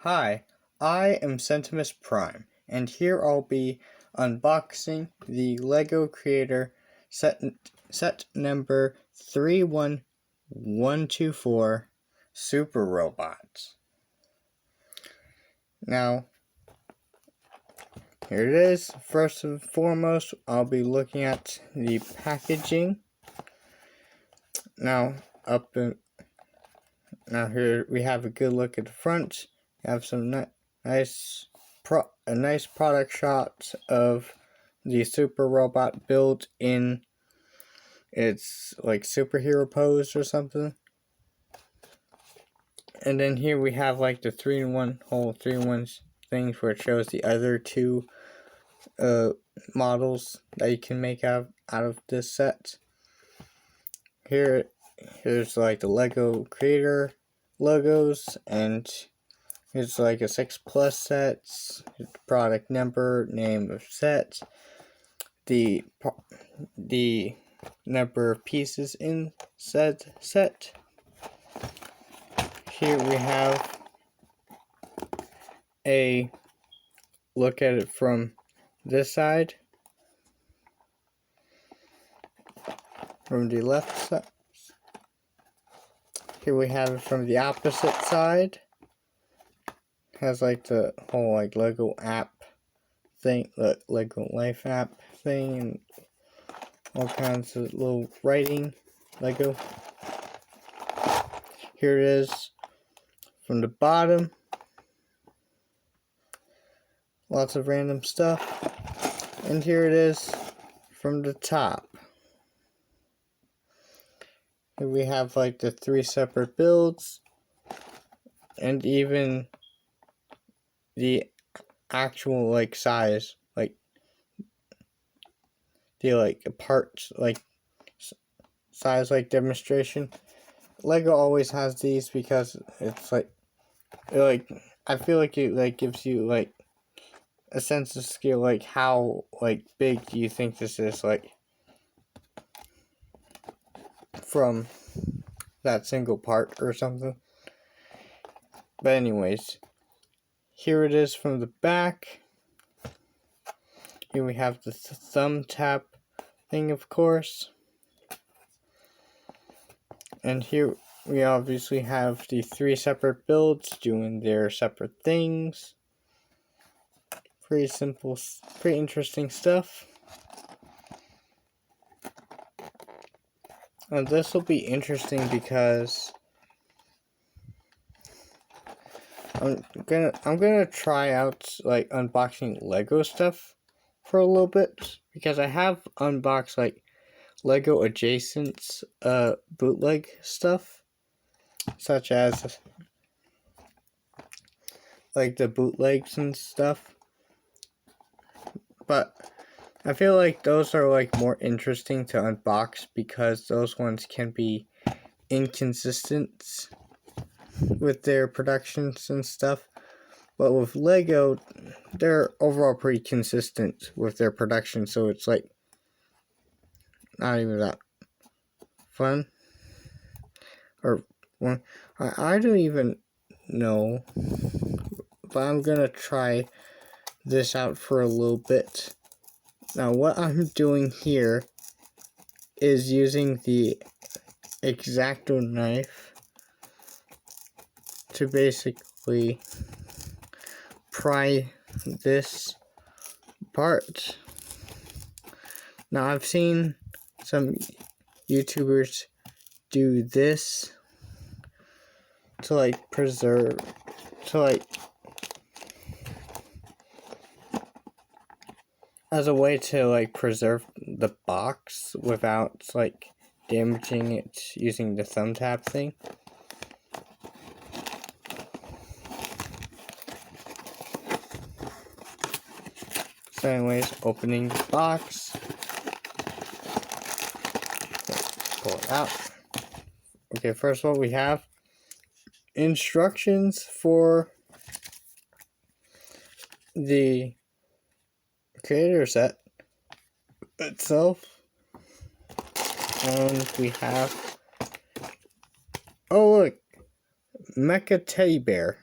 Hi, I am Centimus Prime, and here I'll be unboxing the LEGO Creator set number 31124 Super Robots. Now, here it is. First and foremost, I'll be looking at the packaging. Now, here we have a good look at the front. We have some nice product shot of the super robot built in its like superhero pose or something. And then here we have like the 3-in-1 whole 3-in-1 things where it shows the other two models that you can make out of this set. Here's like the LEGO Creator logos, and it's like a 6+ sets, product number, name of set, the number of pieces in said set. Here we have a look at it from this side, from the left side. Here we have it from the opposite side. Has like the whole like LEGO app thing, the LEGO Life app thing, and all kinds of little writing LEGO. Here it is from the bottom. Lots of random stuff. And here it is from the top. Here we have like the 3 separate builds, and even the actual like size, like the like parts like size like demonstration. LEGO always has these because it's like I feel like it like gives you like a sense of scale, like how like big do you think this is, like from that single part or something. But anyways, here it is from the back. Here we have the thumb tap thing, of course. And here we obviously have the 3 separate builds doing their separate things. Pretty simple, pretty interesting stuff. And this will be interesting because I'm gonna try out like unboxing LEGO stuff for a little bit, because I have unboxed like LEGO adjacent bootleg stuff, such as like the bootlegs and stuff, but I feel like those are like more interesting to unbox because those ones can be inconsistent with their productions and stuff. But with LEGO, they're overall pretty consistent with their production, so it's like not even that fun. Or one, I don't even know, but I'm gonna try this out for a little bit. Now what I'm doing here is using the X-Acto knife to basically pry this apart. Now I've seen some YouTubers do this to like preserve, to like as a way to like preserve the box without like damaging it using the thumb tap thing. So anyways, opening the box. Pull it out. Okay, first of all we have instructions for the Creator set itself, and we have, oh look, Mecha Teddy Bear.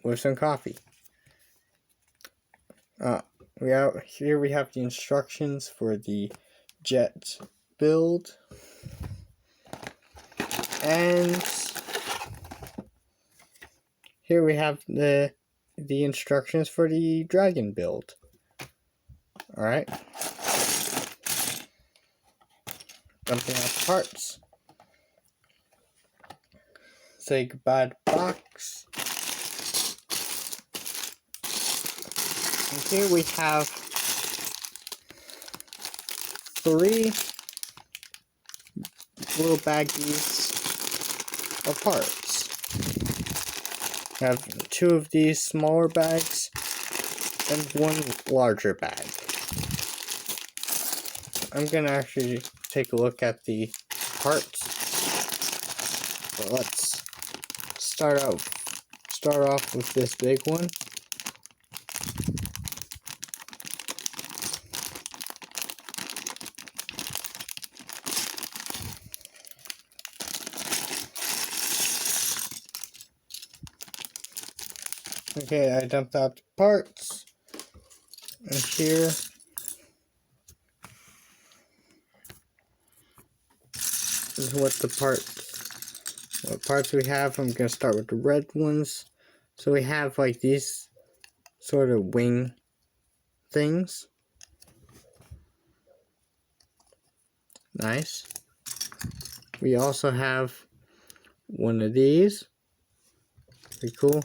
with some coffee. Here we have the instructions for the jet build, and here we have the instructions for the dragon build. Alright. Dumping out parts. Say goodbye to box. And here we have 3 little baggies of parts. I have 2 of these smaller bags and 1 larger bag. I'm gonna actually take a look at the parts. But let's start off with this big one. Okay, I dumped out the parts, and here is what parts we have. I'm gonna start with the red ones. So we have like these sort of wing things. Nice. We also have one of these. Pretty cool.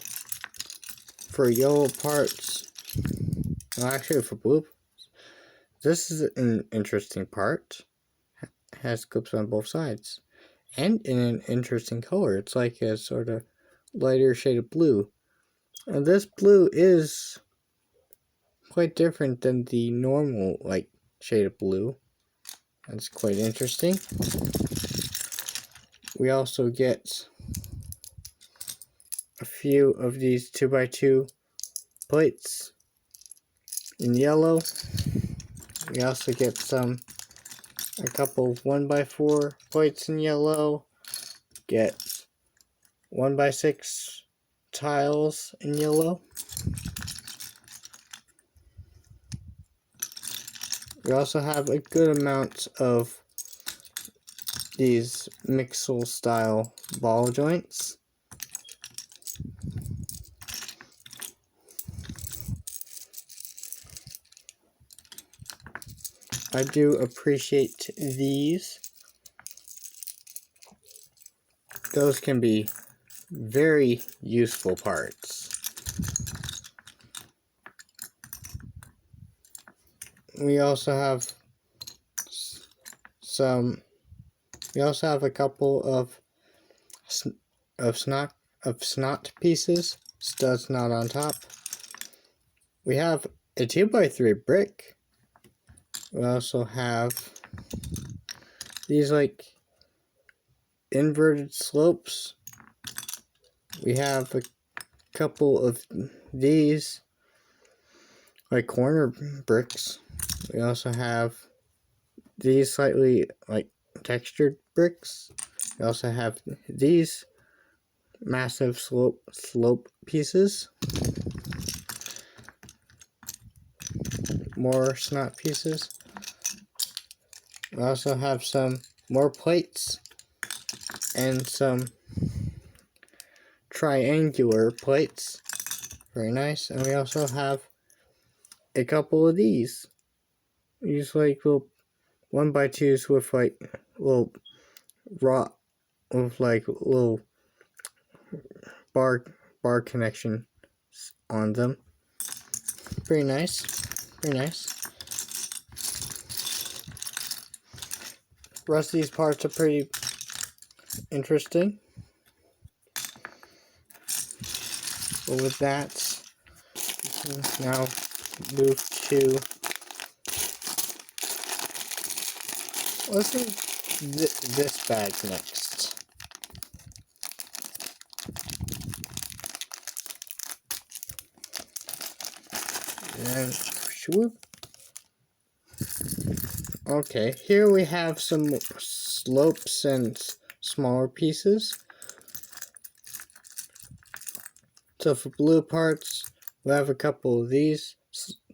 For yellow parts, well, actually for blue, this is an interesting part. It has clips on both sides, and in an interesting color. It's like a sort of lighter shade of blue, and this blue is quite different than the normal like shade of blue. That's quite interesting. We also get a few of these 2x2 plates in yellow. We also get a couple of 1x4 plates in yellow. Get 1x6 tiles in yellow. We also have a good amount of these Mixel style ball joints. I do appreciate these. Those can be very useful parts. We also have a couple of snot pieces, studs not on top. We have a 2x3 brick. We also have these like inverted slopes. We have a couple of these like corner bricks. We also have these slightly like textured bricks. We also have these massive slope pieces. More snot pieces. We also have some more plates and some triangular plates. Very nice. And we also have a couple of these. These like little 1x2s with like little little bar connection on them. Very nice. Very nice. The rest of these parts are pretty interesting. But with that, we can now move to, let's do this bag next. And swoop. Okay, here we have some slopes and smaller pieces So for blue parts, we have a couple of these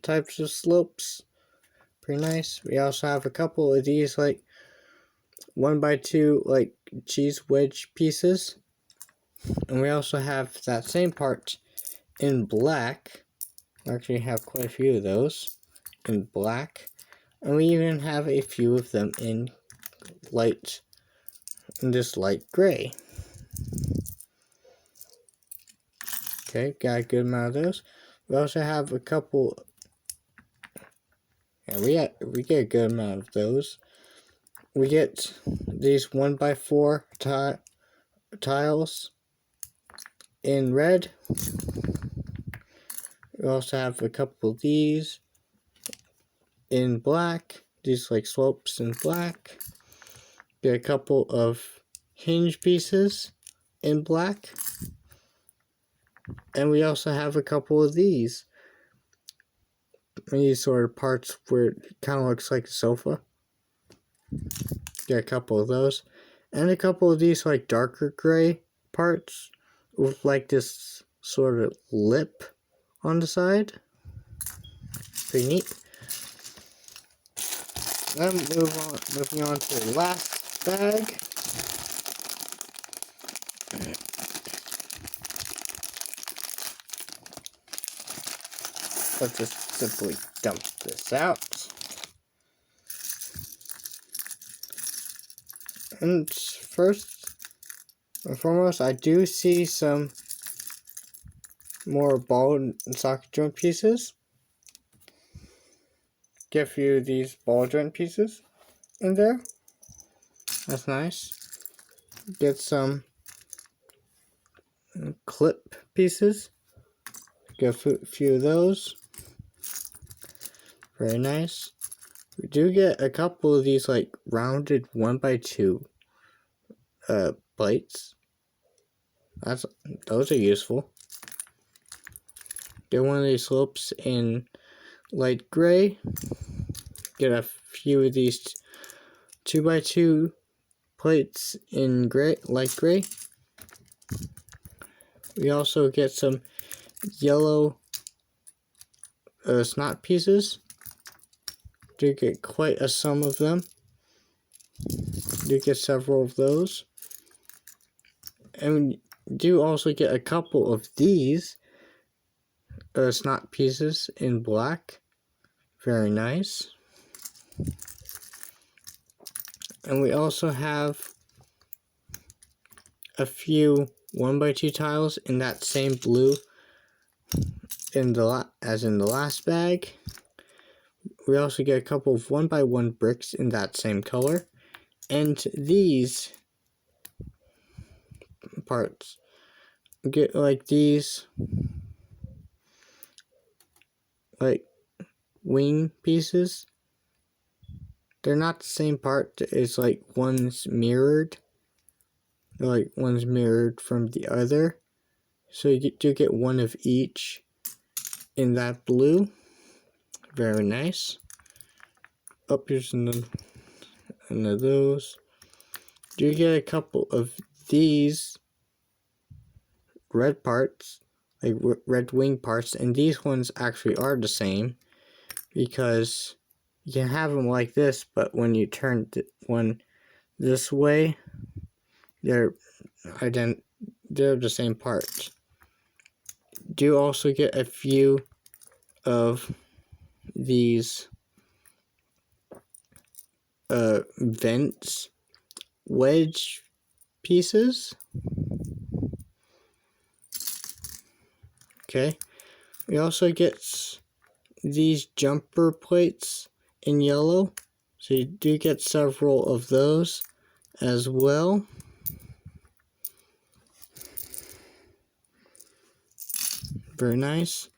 types of slopes. Pretty nice. We also have a couple of these like 1x2 like cheese wedge pieces. And we also have that same part in black. We actually have quite a few of those in black. And we even have a few of them in this light gray. Okay, got a good amount of those. We also have a couple, and we get a good amount of those. We get these 1x4 tiles in red. We also have a couple of these in black. These like slopes in black. Get a couple of hinge pieces in black. And we also have a couple of these sort of parts where it kind of looks like a sofa. Get a couple of those. And a couple of these like darker gray parts with like this sort of lip on the side. Pretty neat. Then moving on to the last bag. Let's just simply dump this out. And first and foremost, I do see some more ball and socket joint pieces. Get a few of these ball joint pieces in there. That's nice. Get some clip pieces. Get a few of those. Very nice. We do get a couple of these like rounded 1x2 plates. Those are useful. Get one of these slopes in light gray. Get a few of these 2x2 plates in light gray. We also get some yellow snot pieces. Do get quite a sum of them. Do get several of those. And we do also get a couple of these snot pieces in black. Very nice. And we also have a few 1x2 tiles in that same blue as in the last bag. We also get a couple of 1x1 bricks in that same color. And these parts get like these like wing pieces. They're not the same part. It's like one's mirrored. Like one's mirrored from the other. So you do get one of each in that blue. Very nice. Up here's another of those. You get a couple of these red parts, like red wing parts, and these ones actually are the same because you can have them like this, but when you turn one this way, they're the same parts. Do also get a few of these vents wedge pieces. Okay, we also get these jumper plates in yellow, so you do get several of those as well. Very nice.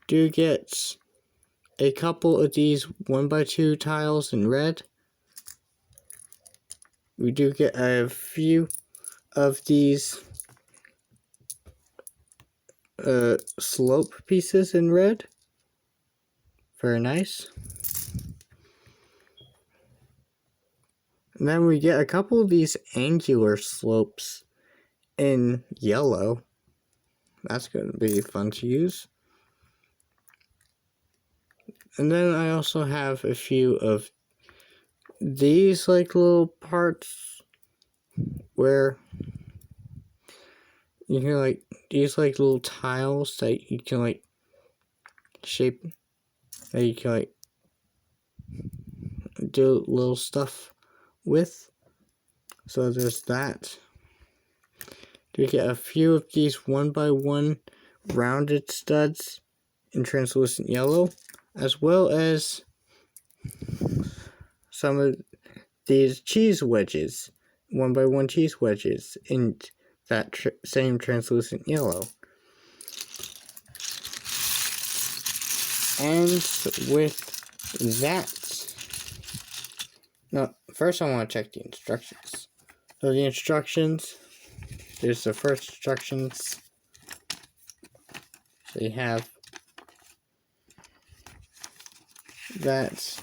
Do get a couple of these 1x2 tiles in red. We do get a few of these slope pieces in red. Very nice. And then we get a couple of these angular slopes in yellow. That's going to be fun to use. And then I also have a few of these like little parts where you can like these like little tiles that you can like shape, that you can like do little stuff with. So there's that. You get a few of these 1x1 rounded studs in translucent yellow, as well as some of these cheese wedges, 1x1 cheese wedges in that same translucent yellow. And with that, no, first I want to check the instructions. So the instructions, there's the first instructions. So you have that.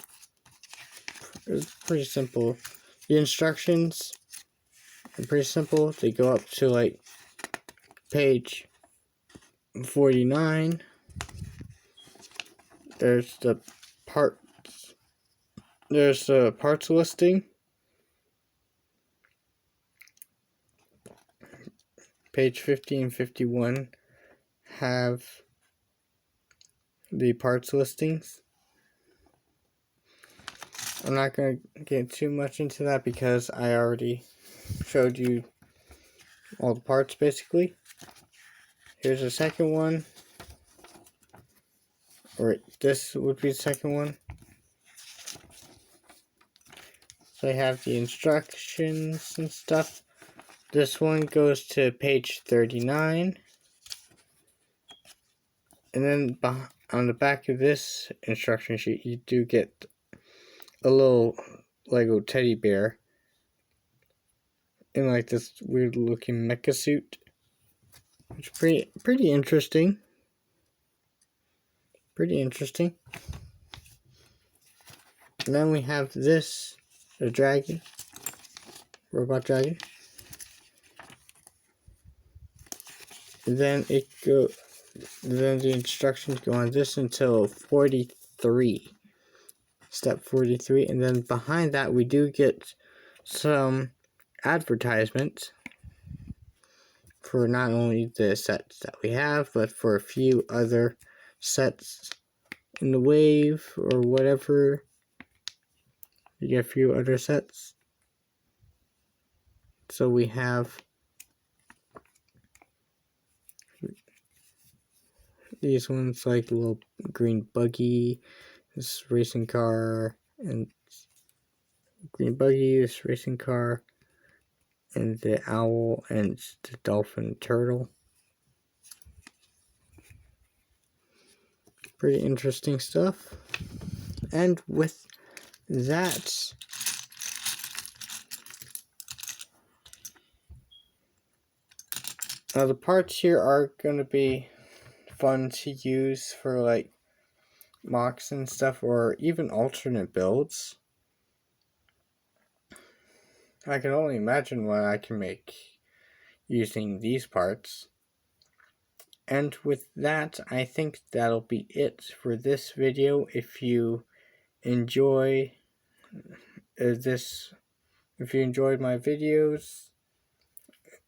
It's pretty simple. The instructions are pretty simple. They go up to like page 49. There's the parts. There's the parts listing. Page 50 and 51 have the parts listings. I'm not going to get too much into that because I already showed you all the parts basically. Here's the second one. Or this would be the second one. So I have the instructions and stuff. This one goes to page 39. And then on the back of this instruction sheet, you do get a little Lego teddy bear in like this weird looking mecha suit. It's pretty interesting. Pretty interesting. And then we have this, the dragon, robot dragon. And then then the instructions go on this until 43. Step 43. And then behind that we do get some advertisements for not only the sets that we have, but for a few other sets in the wave or whatever. You get a few other sets. So we have these ones like a little green buggy, this racing car, and green buggy, this racing car, and the owl and the dolphin turtle. Pretty interesting stuff. And with that, now the parts here are going to be fun to use for like mocks and stuff, or even alternate builds. I can only imagine what I can make using these parts. And with that, I think that'll be it for this video. If you enjoy if you enjoyed my videos,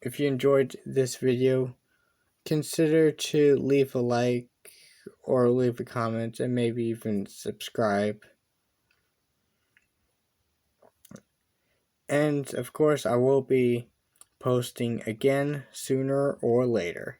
if you enjoyed this video, consider to leave a like or leave a comment and maybe even subscribe. And of course, I will be posting again sooner or later.